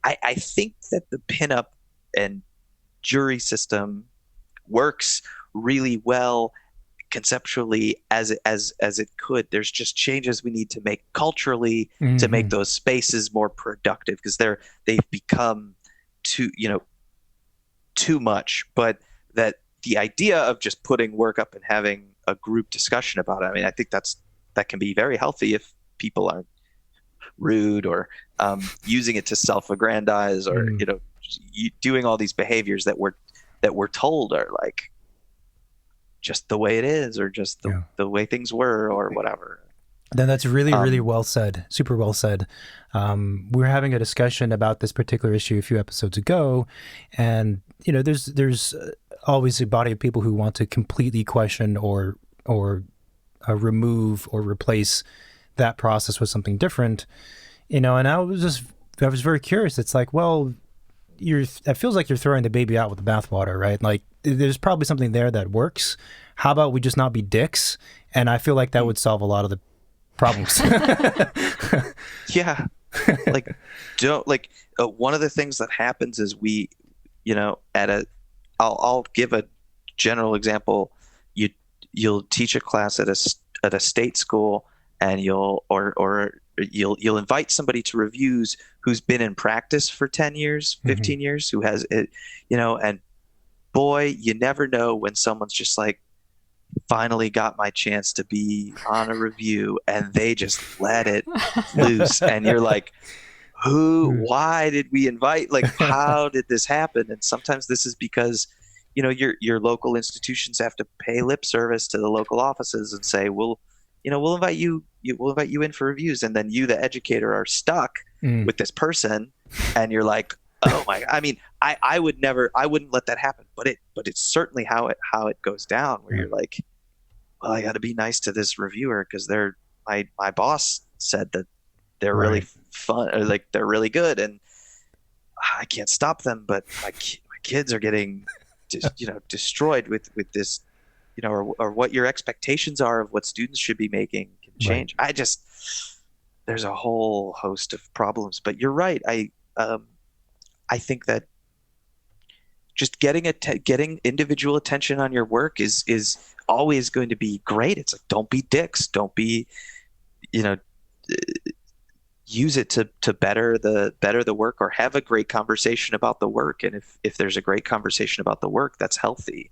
I think that the pinup and jury system works really well conceptually as it could. There's just changes we need to make culturally to make Hmm. those spaces more productive because they've become too too much. But that the idea of just putting work up and having a group discussion about it, I mean, I think that can be very healthy if people aren't rude or using it to self-aggrandize or Mm. doing all these behaviors that we're told are like just the way it is or just Yeah. the way things were or whatever. Then that's really, really Um, well said. Super well said. We were having a discussion about this particular issue a few episodes ago, and there's always a body of people who want to completely question or remove or replace that process with something different. And I was very curious. It's like, well, it feels like you're throwing the baby out with the bathwater, right? Like there's probably something there that works. How about we just not be dicks? And I feel like that would solve a lot of the problems. yeah, like don't like one of the things that happens is we, at a I'll give a general example. You you'll teach a class at a state school, and you'll invite somebody to reviews who's been in practice for 10 years, Hmm. 15 years, who has it, and boy, you never know when someone's just like finally got my chance to be on a review and they just let it loose and you're like why did we invite, like how did this happen? And sometimes this is because your local institutions have to pay lip service to the local offices and say we'll invite we'll invite you in for reviews, and then you the educator are stuck Mm, with this person and you're like, oh my, I mean, I wouldn't let that happen, but it's certainly how it goes down where yeah, you're like, well, I got to be nice to this reviewer because my boss said that they're really right, fun or like they're really good, and I can't stop them, but my kids are getting just destroyed with this, or what your expectations are of what students should be making can right. change. There's a whole host of problems, but you're right. I think that just getting individual attention on your work is always going to be great. It's like, don't be dicks, don't be, you know use it to better the work or have a great conversation about the work. And if there's a great conversation about the work, that's healthy.